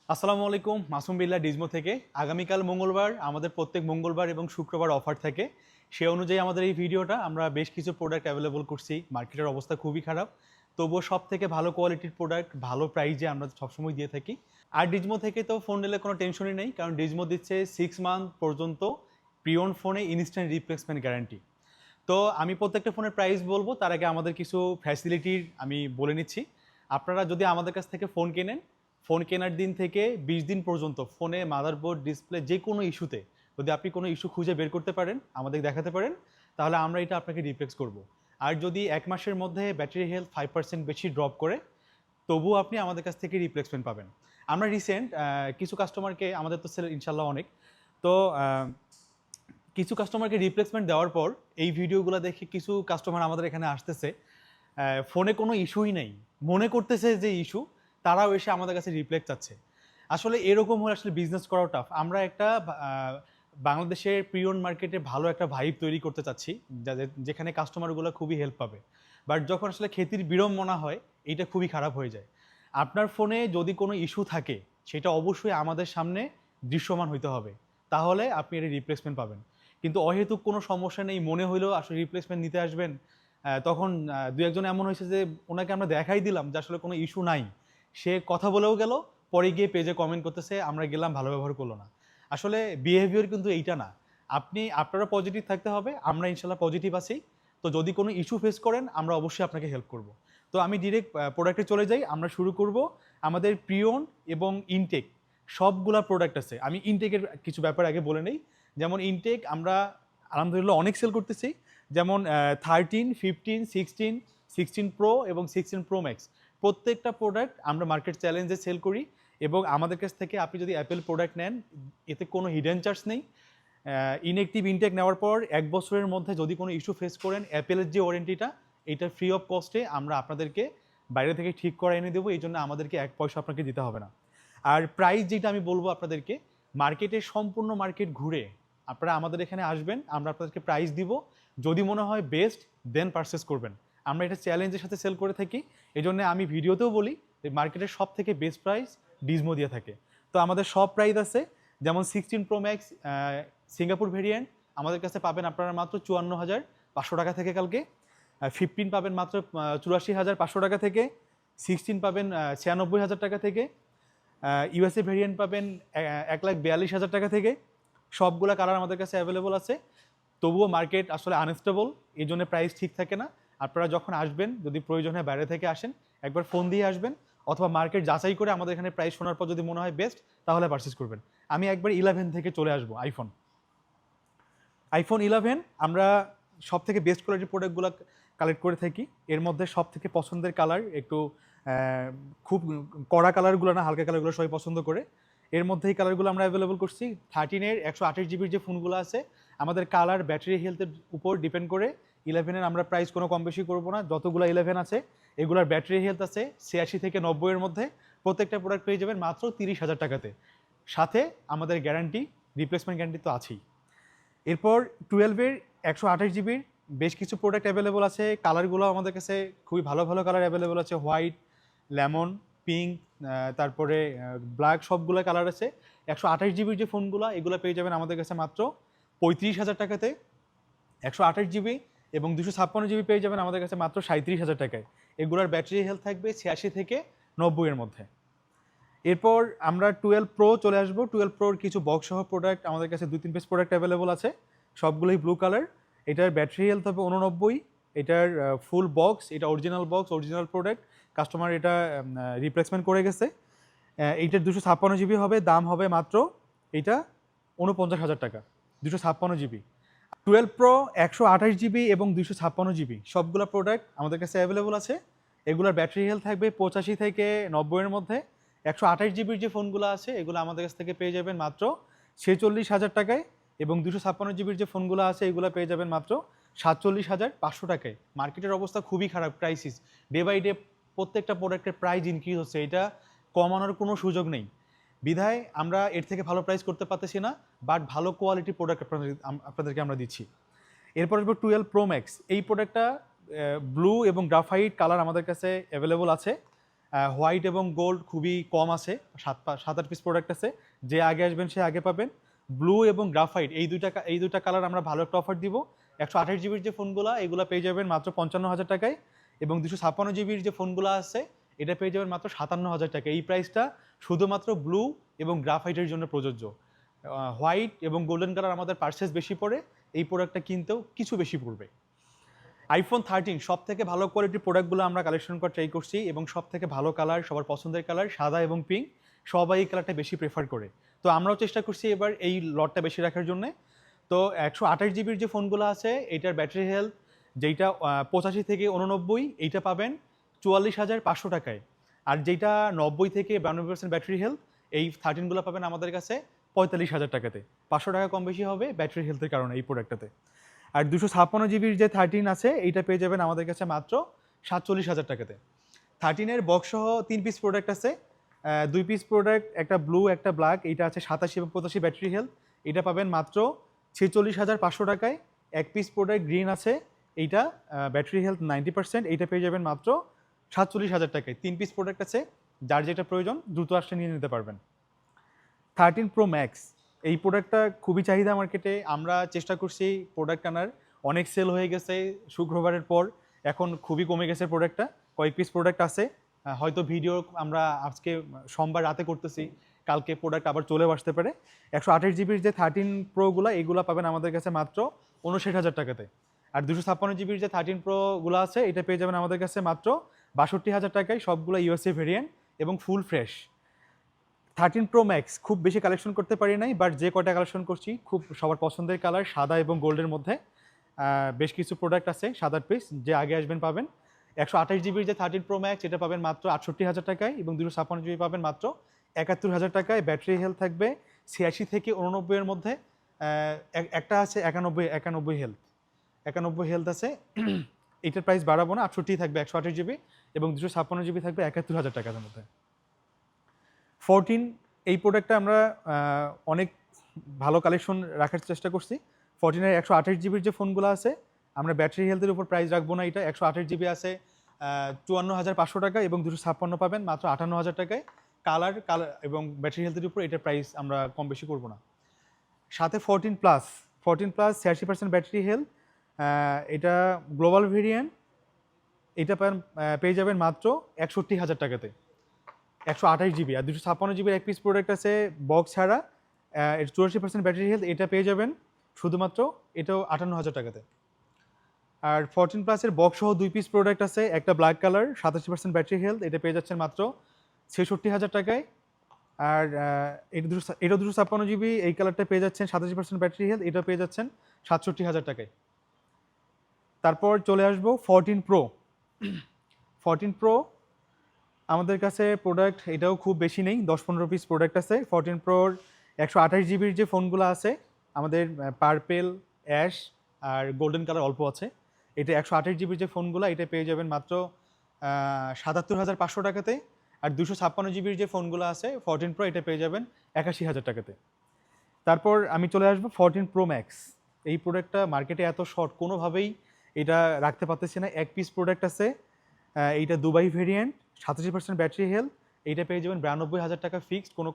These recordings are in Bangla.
আসসালামু আলাইকুম, মাসুম বিল্লাহ ডিজমো থেকে। আগামীকাল মঙ্গলবার, আমাদের প্রত্যেক মঙ্গলবার এবং শুক্রবার অফার থাকে। সে অনুযায়ী আমাদের এই ভিডিওটা আমরা বেশ কিছু প্রোডাক্ট অ্যাভেলেবল করছি। মার্কেটের অবস্থা খুবই খারাপ, তবুও সব থেকে ভালো কোয়ালিটির প্রোডাক্ট ভালো প্রাইজে আমরা সবসময় দিয়ে থাকি। আর ডিজমো থেকে তো ফোন নিলে কোনো টেনশনই নেই, কারণ ডিজমো দিচ্ছে 6 মান্থ পর্যন্ত প্রিওন ফোনে ইনস্ট্যান্ট রিপ্লেসমেন্ট গ্যারান্টি। তো আমি প্রত্যেকটা ফোনের প্রাইস বলবো, তার আগে আমাদের কিছু ফ্যাসিলিটির আমি বলে নিচ্ছি। আপনারা যদি আমাদের কাছ থেকে ফোন কেনেন, ফোন কেনার দিন থেকে 20 দিন পর্যন্ত ফোনে মাদারবোর্ড, ডিসপ্লে যে কোনো ইস্যুতে যদি আপনি কোনো ইস্যু খুঁজে বের করতে পারেন, আমাদের দেখাতে পারেন, তাহলে আমরা এটা আপনাকে রিপ্লেস করব। আর যদি 1 মাসের মধ্যে ব্যাটারি হেলথ 5% বেশি ড্রপ করে, তবুও আপনি আমাদের কাছ থেকে রিপ্লেসমেন্ট পাবেন। আমরা রিসেন্ট কিছু কাস্টমারকে, আমাদের তো সেল ইনশাল্লাহ অনেক, তো কিছু কাস্টমারকে রিপ্লেসমেন্ট দেওয়ার পর এই ভিডিওগুলো দেখে কিছু কাস্টমার আমাদের এখানে আসতেছে, ফোনে কোনো ইস্যুই নেই, মনে করতেছে যে ইস্যু, তারাও এসে আমাদের কাছে রিপ্লেস চাচ্ছে। আসলে এরকম হলে আসলে বিজনেস করাও টাফ। আমরা একটা বাংলাদেশের প্রিয়ন মার্কেটে ভালো একটা ভাইব তৈরি করতে চাচ্ছি, যাদের যেখানে কাস্টমারগুলো খুবই হেল্প পাবে। বাট যখন আসলে ক্ষতির বিড়ম্বনা হয়, এইটা খুবই খারাপ হয়ে যায়। আপনার ফোনে যদি কোনো ইস্যু থাকে, সেটা অবশ্যই আমাদের সামনে দৃশ্যমান হইতে হবে, তাহলে আপনি এর রিপ্লেসমেন্ট পাবেন। কিন্তু অহেতুক কোনো সমস্যা নেই মনে হইলেও আসলে রিপ্লেসমেন্ট নিতে আসবেন, তখন দু একজন এমন হয়েছে যে ওনাকে আমরা দেখাই দিলাম যে আসলে কোনো ইস্যু নাই, সে কথা বলেও গেল, পরে গিয়ে পেজে কমেন্ট করতেছে আমরা গেলাম ভালো ব্যবহার করলো না। আসলে বিহেভিয়ার কিন্তু এইটা না। আপনারা পজিটিভ থাকতে হবে, আমরা ইনশাল্লাহ পজিটিভ আছি। তো যদি কোনো ইস্যু ফেস করেন, আমরা অবশ্যই আপনাকে হেল্প করব। তো আমি ডিরেক্ট প্রোডাক্টে চলে যাই। আমরা শুরু করব আমাদের প্রিয়ন এবং ইনটেক সবগুলা প্রোডাক্ট আছে। আমি ইনটেকের কিছু ব্যাপার আগে বলে নেই। যেমন ইনটেক আমরা আলহামদুলিল্লাহ অনেক সেল করতেছি। যেমন 13, 15, 16, 16 Pro এবং 16 Pro Max প্রত্যেকটা প্রোডাক্ট আমরা মার্কেট চ্যালেঞ্জে সেল করি। এবং আমাদের কাছ থেকে আপনি যদি অ্যাপেল প্রোডাক্ট নেন, এতে কোনো হিডেন চার্জ নেই। ইনঅ্যাক্টিভ ইনটেক নেওয়ার পর 1 বছরের মধ্যে যদি কোনো ইস্যু ফেস করেন, অ্যাপেলের যে ওয়ারেন্টিটা, এটা ফ্রি অফ কস্টে আমরা আপনাদেরকে বাইরে থেকে ঠিক করে এনে দেবো। এই জন্য আমাদেরকে 1 পয়সা আপনাকে দিতে হবে না। আর প্রাইস যেটা আমি বলবো আপনাদেরকে, মার্কেটে সম্পূর্ণ মার্কেট ঘুরে আপনারা আমাদের এখানে আসবেন, আমরা আপনাদেরকে প্রাইস দিব। যদি মনে হয় বেস্ট, দেন পারচেস করবেন। আমরা এটা চ্যালেঞ্জের সাথে সেল করে থাকি। এই জন্য আমি ভিডিওতেও বলি যে মার্কেটের সব থেকে বেস্ট প্রাইস ডিজমো দিয়ে থাকে। তো আমাদের সব প্রাইস আছে। যেমন 16 Pro Max সিঙ্গাপুর ভেরিয়েন্ট আমাদের কাছে পাবেন আপনারা মাত্র 54,500 টাকা থেকে কালকে। 15 পাবেন মাত্র 84,500 টাকা থেকে। 16 পাবেন 96,000 টাকা থেকে। ইউএসএ ভেরিয়েন্ট পাবেন 1,42,000 টাকা থেকে। সবগুলা কালার আমাদের কাছে অ্যাভেলেবল আছে। তবুও মার্কেট আসলে আনস্টেবল, এই জন্য প্রাইস ঠিক থাকে না। আপনারা যখন আসবেন, যদি প্রয়োজন হয় বাইরে থেকে আসেন, একবার ফোন দিয়ে আসবেন, অথবা মার্কেট যাচাই করে আমাদের এখানে প্রাইস শোনার পর যদি মনে হয় বেস্ট, তাহলে পারচেস করবেন। আমি একবার 11 থেকে চলে আসবো। আইফোন 11 আমরা সব থেকে বেস্ট কোয়ালিটির প্রোডাক্টগুলো কালেক্ট করে থাকি। এর মধ্যে সব থেকে পছন্দের কালার একটু খুব কড়া কালারগুলো না, হালকা কালারগুলো সবাই পছন্দ করে। এর মধ্যে এই কালারগুলো আমরা অ্যাভেলেবল করছি। 13-এর 128 জিবির যে ফোনগুলো আছে, আমাদের কালার ব্যাটারি হেলথের উপর ডিপেন্ড করে 11-এর আমরা প্রাইস কোনো কম বেশি করবো না। যতগুলো 11 আছে, এগুলোর ব্যাটারি হেলথ আছে 86 থেকে 90-এর মধ্যে। প্রত্যেকটা প্রোডাক্ট পেয়ে যাবেন মাত্র 30,000 টাকাতে। সাথে আমাদের গ্যারান্টি, রিপ্লেসমেন্ট গ্যারান্টি তো আছেই। এরপর 12-এর 128 জিবির বেশ কিছু প্রোডাক্ট অ্যাভেলেবল আছে। কালারগুলো আমাদের কাছে খুবই ভালো ভালো কালার অ্যাভেলেবল আছে, হোয়াইট, লেমন, পিঙ্ক, তারপরে ব্ল্যাক, সবগুলো কালার আছে। 128 জিবির যে ফোনগুলো, এগুলো পেয়ে যাবেন আমাদের কাছে মাত্র 35,000 টাকাতে। 128 জিবি এবং 256 জিবি পেয়ে যাবেন আমাদের কাছে মাত্র 37,000 টাকায়। এগুলোর ব্যাটারি হেলথ থাকবে 86 থেকে 90-এর মধ্যে। এরপর আমরা 12 Pro চলে আসবো। 12 Proর কিছু বক্স সহ প্রোডাক্ট আমাদের কাছে 2-3 পিস প্রোডাক্ট অ্যাভেলেবল আছে, সবগুলোই ব্লু কালার। এটার ব্যাটারি হেলথ হবে 89। এটার ফুল বক্স, এটা original box, original product. Customer এটা রিপ্লেসমেন্ট করে গেছে। এইটার 256 জিবি হবে, দাম হবে মাত্র এইটা 49,000 টাকা। 256 জিবি 12 Pro 128 জিবি এবং 256 জিবি সবগুলো প্রোডাক্ট আমাদের কাছে অ্যাভেলেবল আছে। এগুলোর ব্যাটারি হেলথ থাকবে 85 থেকে 90-এর মধ্যে। 128 জিবির যে ফোনগুলো আছে, এগুলো আমাদের কাছ থেকে পেয়ে যাবেন মাত্র 46,000 টাকায়। এবং 256 জিবির যে ফোনগুলো আছে, এগুলো পেয়ে যাবেন মাত্র 47,500 টাকায়। মার্কেটের অবস্থা খুবই খারাপ, ক্রাইসিস। ডে বাই ডে প্রত্যেকটা প্রোডাক্টের প্রাইস ইনক্রিজ হচ্ছে, এটা কমানোর কোনো সুযোগ নেই। বিধায় আমরা এর থেকে ভালো প্রাইস করতে পারতেছি না, বাট ভালো কোয়ালিটি প্রোডাক্ট আপনাদেরকে আমরা দিচ্ছি। এরপর আসবো 12 Pro Max। এই প্রোডাক্টটা ব্লু এবং গ্রাফাইট কালার আমাদের কাছে অ্যাভেলেবল আছে। হোয়াইট এবং গোল্ড খুবই কম আছে, 7-8 পিস প্রোডাক্ট আছে, যে আগে আসবেন সে আগে পাবেন। ব্লু এবং গ্রাফাইট এই দুইটা কালার আমরা ভালো একটা অফার দিব। 128 জিবির যে ফোনগুলো এগুলো পেয়ে যাবেন মাত্র 55,000 টাকায়, এবং 256 জিবির যে ফোনগুলো আছে এটা পেয়ে যাবেন মাত্র 57,000 টাকা। এই প্রাইসটা শুধুমাত্র ব্লু এবং গ্রাফাইটের জন্য প্রযোজ্য। হোয়াইট এবং গোল্ডেন কালার আমাদের পার্সেস বেশি পড়ে, এই প্রোডাক্টটা কিনতেও কিছু বেশি পড়বে। আইফোন 13 সব থেকে ভালো কোয়ালিটির প্রোডাক্টগুলো আমরা কালেকশন করা ট্রাই করছি, এবং সব থেকে ভালো কালার, সবার পছন্দের কালার সাদা এবং পিঙ্ক, সবাই এই কালারটা বেশি প্রেফার করে। তো আমরাও চেষ্টা করছি এবার এই লটটা বেশি রাখার জন্য। তো 128 জিবির যে ফোনগুলো আছে এটার ব্যাটারি হেলথ যেইটা 85 থেকে 89, এইটা পাবেন 44,500 টাকায়। আর যেটা 90 থেকে 92% ব্যাটারি হেলথ, এই 13গুলো পাবেন আমাদের কাছে 45,000 টাকাতে। 500 টাকা কম বেশি হবে ব্যাটারি হেলথের কারণে এই প্রোডাক্টটাতে। আর 256 জিবির যে 13 আছে এইটা পেয়ে যাবেন আমাদের কাছে মাত্র 47,000 টাকাতে। 13-এর বক্স সহ 3 পিস প্রোডাক্ট আছে, 2 পিস প্রোডাক্ট, একটা ব্লু একটা ব্ল্যাক, এইটা আছে 87 এবং 85 ব্যাটারি হেলথ, এটা পাবেন মাত্র 46,500 টাকায়। 1 পিস প্রোডাক্ট গ্রিন আছে, এইটা ব্যাটারি হেলথ 90%, এইটা পেয়ে যাবেন মাত্র 47,000 টাকায়। 3 পিস প্রোডাক্ট আছে, যার যেটা প্রয়োজন দ্রুত আসলে নিয়ে নিতে পারবেন। 13 প্রো ম্যাক্স এই প্রোডাক্টটা খুবই চাহিদা মার্কেটে, আমরা চেষ্টা করছি প্রোডাক্ট আনার, অনেক সেল হয়ে গেছে শুক্রবারের পর, এখন খুবই কমে গেছে প্রোডাক্টটা, কয়েক পিস প্রোডাক্ট আছে। হয়তো ভিডিও আমরা আজকে সোমবার রাতে করতেছি, কালকে প্রোডাক্ট আবার চলেও আসতে পারে। 128 জিবির যে 13 প্রোগুলো এগুলো পাবেন আমাদের কাছে মাত্র 59,000 টাকাতে। আর 256 জিবির যে 13 প্রোগুলো আছে এটা পেয়ে যাবেন আমাদের কাছে মাত্র 62,000 টাকায়, সবগুলো ইউএসএ ভেরিয়েন্ট এবং ফুল ফ্রেশ। 13 প্রো ম্যাক্স খুব বেশি কালেকশন করতে পারি নাই, বাট যে কয়টা কালেকশন করছি খুব সবার পছন্দের কালার সাদা এবং গোল্ডের মধ্যে। বেশ কিছু প্রোডাক্ট আছে 7-8 পিস, যে আগে আসবেন পাবেন। 128 জিবির যে 13 প্রো ম্যাক্স এটা পাবেন মাত্র 68,000 টাকায়, এবং 256 জিবি পাবেন মাত্র 71,000 টাকায়। ব্যাটারি হেলথ থাকবে 86 থেকে 89 এর মধ্যে। একটা আছে 91 হেলথ, 91 হেলথ আছে। এইটার প্রাইস বাড়াবো না, 68 থাকবে 128 জিবি, এবং 256 জিবি থাকবে 71,000 টাকার মধ্যে। 14 এই প্রোডাক্টটা আমরা অনেক ভালো কালেকশন রাখার চেষ্টা করছি। 14-এর 128 জিবির যে ফোনগুলো আছে আমরা ব্যাটারি হেলথের উপর প্রাইস রাখবো না, এটা 128 জিবি আছে 54,500 টাকা, এবং 256 পাবেন মাত্র 58,000 টাকায়। কালার এবং ব্যাটারি হেলথের উপর এটার প্রাইস আমরা কম বেশি করবো না। সাথে 14 প্লাস 86% ব্যাটারি হেলথ, এটা গ্লোবাল ভেরিয়েন্ট, এটা পেয়ে যাবেন মাত্র 61,000 টাকাতে। 128 জিবি আর 256 জিবির 1 পিস প্রোডাক্ট আছে বক্স ছাড়া, 84% ব্যাটারি হেলথ, এটা পেয়ে যাবেন শুধুমাত্র এটাও 58,000 টাকাতে। আর 14 প্লাসের বক্স সহ 2 পিস প্রোডাক্ট আছে, একটা ব্ল্যাক কালার 87% ব্যাটারি হেলথ, এটা পেয়ে যাচ্ছেন মাত্র 66,000 টাকায়। আর এটা 256 জিবি, এই কালারটা পেয়ে যাচ্ছেন 87% ব্যাটারি হেলথ, এটা পেয়ে যাচ্ছেন 67,000 টাকায়। তারপর চলে আসবো 14 প্রো। 14 প্রো আমাদের কাছে প্রোডাক্ট এটাও খুব বেশি নেই, 10-15 পিস প্রোডাক্ট আছে। 14 প্রোর 128 জিবির যে ফোনগুলো আছে আমাদের পার্পেল, অ্যাশ আর গোল্ডেন কালার অল্প আছে। এটা 128 জিবির যে ফোনগুলো এটা পেয়ে যাবেন মাত্র 77,500 টাকাতে। আর 256 জিবির যে ফোনগুলো আছে 14 প্রো এটা পেয়ে যাবেন 81,000 টাকাতে। তারপর আমি চলে আসবো 14 প্রো ম্যাক্স। এই প্রোডাক্টটা মার্কেটে এত শর্ট, কোনোভাবেই এটা রাখতে পারতেছি না। 1 পিস প্রোডাক্ট আছে, এইটা দুবাই ভেরিয়েন্ট, 87% ব্যাটারি হেলথ, এইটা পেয়ে যাবেন 92,000 টাকা ফিক্সড, কোনো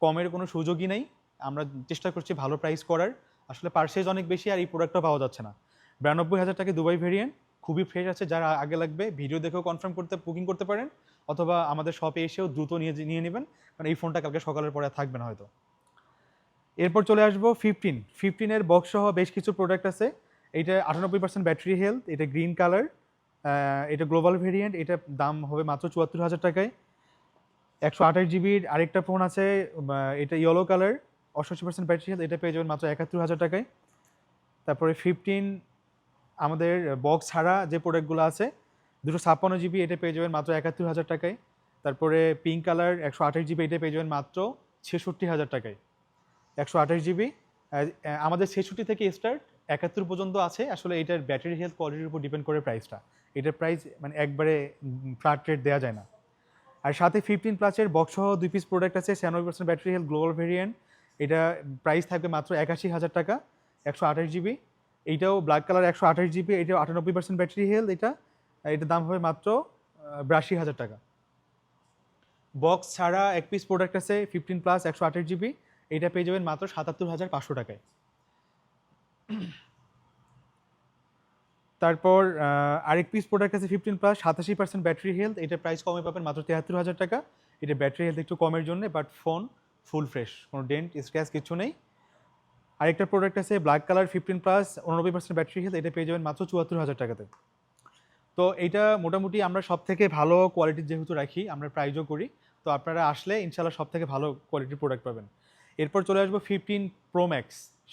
কমের কোনো সুযোগই নেই। আমরা চেষ্টা করছি ভালো প্রাইস করার, আসলে পার্সেজ অনেক বেশি আর এই প্রোডাক্টটা পাওয়া যাচ্ছে না। 92,000 টাকা দুবাই ভেরিয়েন্ট, খুবই ফ্রেশ আছে, যারা আগে লাগবে ভিডিও দেখেও কনফার্ম বুকিং করতে পারেন, অথবা আমাদের শপে এসেও দ্রুত নিয়ে নেবেন, কারণ এই ফোনটা কালকে সকালের পরে থাকবে না হয়তো। এরপর চলে আসবো 15-এর বক্স সহ বেশ কিছু প্রোডাক্ট আছে। এইটা 98% ব্যাটারি হেলথ, এটা গ্রিন কালার, এটা গ্লোবাল ভেরিয়েন্ট, এটার দাম হবে মাত্র 74,000 টাকায়। 128 জিবির আরেকটা ফোন আছে, এটা ইয়েলো কালার, 68% ব্যাটারি হেলথ, এটা পেয়ে যাবেন মাত্র 71,000 টাকায়। তারপরে 15 আমাদের বক্স ছাড়া যে প্রোডাক্টগুলো আছে 256 জিবি, এটা পেয়ে যাবেন মাত্র 71,000 টাকায়। তারপরে পিঙ্ক কালার 128 জিবি, এটা পেয়ে যাবেন মাত্র 66,000 টাকায়। 128 জিবি আমাদের 66 থেকে স্টার্ট 71 পর্যন্ত আছে। আসলে এটার ব্যাটারি হেলথ কোয়ালিটির উপর ডিপেন্ড করে প্রাইসটা, এটার প্রাইস মানে একবারে ফ্ল্যাট রেট দেওয়া যায় না। আর সাথে 15 প্লাসের বক্স সহ 2 পিস প্রোডাক্ট আছে, 96% ব্যাটারি হেলথ গ্লোবাল ভেরিয়েন্ট, এটা প্রাইস থাকবে মাত্র 81,000 টাকা। 128 জিবি, এইটাও ব্ল্যাক কালার 128 জিবি, এটাও 98% ব্যাটারি হেলথ, এটার দাম হবে মাত্র 82,000 টাকা। বক্স ছাড়া এক পিস প্রোডাক্ট আছে 15+ 128 GB, এটা পেয়ে যাবেন মাত্র 77,500 টাকায়। তারপর আরেক পিস প্রোডাক্ট আছে 15+, 87% ব্যাটারি হেলথ, এটা প্রাইস কমে পাবেন মাত্র 73,000 টাকা। এটা ব্যাটারি হেলথ একটু কমের জন্য, বাট ফোন ফুল ফ্রেশ, কোনো ডেন্ট স্ক্র্যাচ কিছু নেই। আরেকটা প্রোডাক্ট আছে ব্ল্যাক কালার 15+, 89% ব্যাটারি হেলথ, এটা পেয়ে যাবেন মাত্র 74,000 টাকাতে। তো এইটা মোটামুটি আমরা সব থেকে ভালো কোয়ালিটির যেহেতু রাখি, আমরা প্রাইজও করি, তো আপনারা আসলে ইনশাল্লাহ সব থেকে ভালো কোয়ালিটির প্রোডাক্ট পাবেন। এরপর চলে আসবো 15 Pro Max,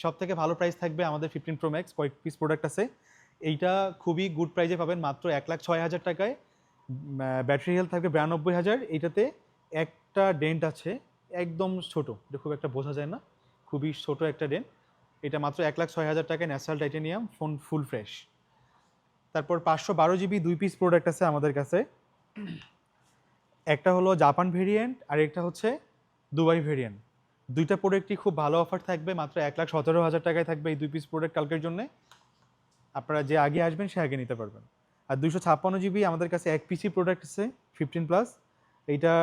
সব থেকে ভালো প্রাইস থাকবে আমাদের 15 Pro Max, কয়েক পিস প্রোডাক্ট আছে। এইটা খুবই গুড প্রাইজে পাবেন মাত্র 1,06,000 টাকায়। ব্যাটারি হেলথ থাকবে 92,000। এইটাতে একটা ডেন্ট আছে একদম ছোট, এটা খুব একটা বোঝা যায় না, খুবই ছোট একটা ডেন্ট। এটা মাত্র 1,06,000 টাকায়, natural titanium, phone full fresh. তারপর 512 GB 2 পিস প্রোডাক্ট আছে আমাদের কাছে, একটা হলো জাপান ভেরিয়েন্ট আর একটা হচ্ছে দুবাই ভেরিয়েন্ট। দুইটা প্রোডাক্টই খুব ভালো অফার থাকবে, মাত্র 1,17,000 টাকায় থাকবে এই 2 পিস প্রোডাক্ট কালকের জন্য। আপনারা যে আগে আসবেন সে আগে নিতে পারবেন। আর 256 GB আমাদের কাছে এক পিসি প্রোডাক্ট আছে 15+, এইটা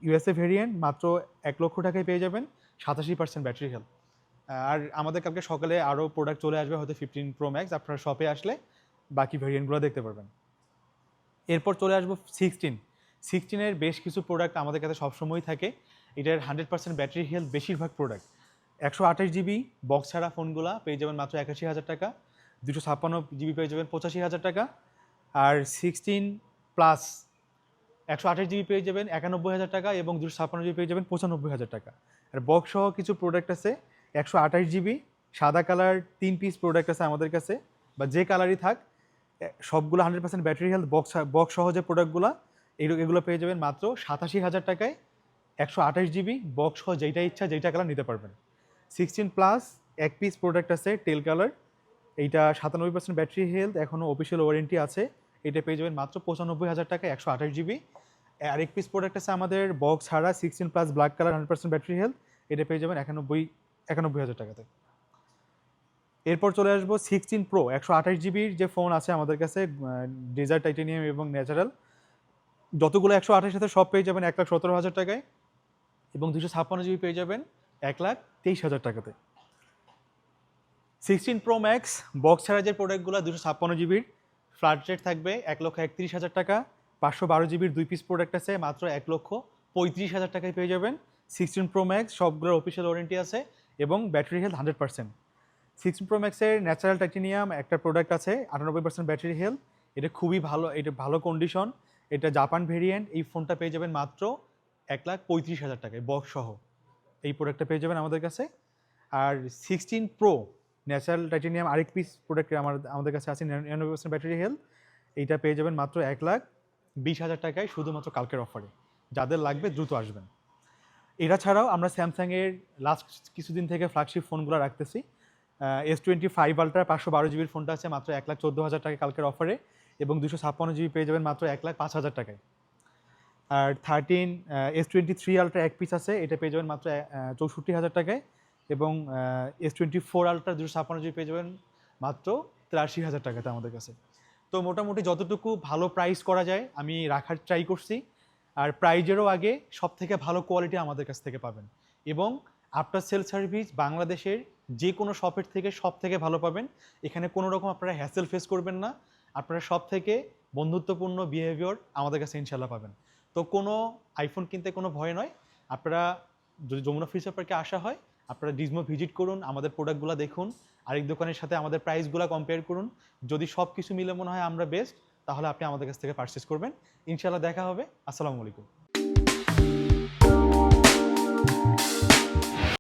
ইউএসএ ভেরিয়েন্ট, মাত্র 1 লক্ষ টাকায় পেয়ে যাবেন, 87% ব্যাটারি হেলথ। আর আমাদের কালকে সকালে আরও প্রোডাক্ট চলে আসবে হয়তো 15 Pro Max, আপনারা শপে আসলে বাকি ভেরিয়েন্টগুলো দেখতে পারবেন। এরপর চলে আসবো 16 বেশ কিছু প্রোডাক্ট আমাদের কাছে সবসময়ই থাকে। এটার 100% ব্যাটারি হেলথ বেশিরভাগ প্রোডাক্ট। 128 GB বক্স ছাড়া ফোনগুলো পেয়ে যাবেন মাত্র 81,000 টাকা, 256 GB পেয়ে যাবেন 85,000 টাকা, আর 16+ 128 GB পেয়ে যাবেন 91,000 টাকা, এবং 256 GB পেয়ে যাবেন 95,000 টাকা। আর বক্স সহ কিছু প্রোডাক্ট আছে 128 GB সাদা কালার 3 পিস প্রোডাক্ট আছে আমাদের কাছে, বা যে কালারই থাক সবগুলো 100% ব্যাটারি হেলথ বক্স সহ যে প্রোডাক্টগুলো, এগুলো পেয়ে যাবেন মাত্র 87,000 টাকায়। 128 GB বক্স সহ যেইটা ইচ্ছা যেইটা কালার নিতে পারবেন। 16+ এক পিস প্রোডাক্ট আছে টেল কালার, এইটা 97% ব্যাটারি হেলথ, এখনও অফিসিয়াল ওয়ারেন্টি আছে, এটা পেয়ে যাবেন মাত্র 95,000 টাকায় 128 GB। আরেক পিস প্রোডাক্ট আছে আমাদের বক্স ছাড়া 16+ ব্ল্যাক কালার 100% ব্যাটারি হেলথ, এটা পেয়ে যাবেন 91,000 টাকাতে। এরপর চলে আসবো 16 Pro 128 GBর যে ফোন আছে আমাদের কাছে, ডেজার্ট টাইটেনিয়াম এবং ন্যাচারাল, যতগুলো 128 সাথে সব পেয়ে যাবেন 1,17,000 টাকায়, এবং 256 GB পেয়ে যাবেন 1,23,000 টাকাতে। 16 Pro Max বক্স ছাড়া যে প্রোডাক্টগুলো 256 GBর ফ্ল্যাট রেট থাকবে 1,31,000 টাকা। 512 GBর 2 পিস প্রোডাক্ট আছে মাত্র 1,35,000 টাকায় পেয়ে যাবেন। 16 Pro Max সবগুলোর অফিসিয়াল ওয়ারেন্টি আছে এবং ব্যাটারি হেলথ 100%। 16 Pro Max-এর ন্যাচারাল টাইটেনিয়াম একটা প্রোডাক্ট আছে 98% ব্যাটারি হেলথ, এটা খুবই ভালো, এটা ভালো কন্ডিশন, এটা জাপান ভেরিয়েন্ট। এই ফোনটা পেয়ে যাবেন মাত্র 1,35,000 টাকায় বক্স সহ, এই প্রোডাক্টটা পেয়ে যাবেন আমাদের কাছে। আর 16 Pro ন্যাচারাল টাইটেনিয়াম আরেক পিস প্রোডাক্ট আমাদের কাছে আছে 99% ব্যাটারি হেলথ, এইটা পেয়ে যাবেন মাত্র 1,20,000 টাকায় শুধুমাত্র কালকের অফারে। যাদের লাগবে দ্রুত আসবেন। এটা ছাড়াও আমরা স্যামসাংয়ের লাস্ট কিছুদিন থেকে ফ্ল্যাগশিপ ফোনগুলো রাখতেছি। S25 Ultra 512 GBর ফোনটা আছে মাত্র 1,14,000 টাকায় কালকের অফারে, এবং 256 GB পেয়ে যাবেন মাত্র 1,05,000 টাকায়। আর 13 S23 Ultra এক পিস আছে, এটা পেয়ে যাবেন মাত্র 64,000 টাকায়, এবং S24 Ultra 256 GB পেয়ে যাবেন মাত্র 83,000 টাকাতে আমাদের কাছে। তো মোটামুটি যতটুকু ভালো প্রাইস করা যায় আমি রাখার ট্রাই করছি, আর প্রাইজেরও আগে সব থেকে ভালো কোয়ালিটি আমাদের কাছ থেকে পাবেন, এবং আফটার সেল সার্ভিস বাংলাদেশের যে কোনো শপের থেকে সব থেকে ভালো পাবেন। এখানে কোনো রকম আপনারা হ্যাসেল ফেস করবেন না, আপনারা সব থেকে বন্ধুত্বপূর্ণ বিহেভিয়ার আমাদের কাছে ইনশাল্লাহ পাবেন। তো কোনো আইফোন কিনতে কোনো ভয় নয়, আপনারা যদি যমুনা ফিউচার পার্কে আসা হয় আপনারা ডিজমো ভিজিট করুন, আমাদের প্রোডাক্টগুলো দেখুন, আরেক দোকানের সাথে আমাদের প্রাইসগুলো কম্পেয়ার করুন। যদি সব কিছু মিলে মনে হয় আমরা বেস্ট, তাহলে আপনি আমাদের কাছ থেকে পারচেস করবেন। ইনশাল্লাহ দেখা হবে। আসসালামু আলাইকুম।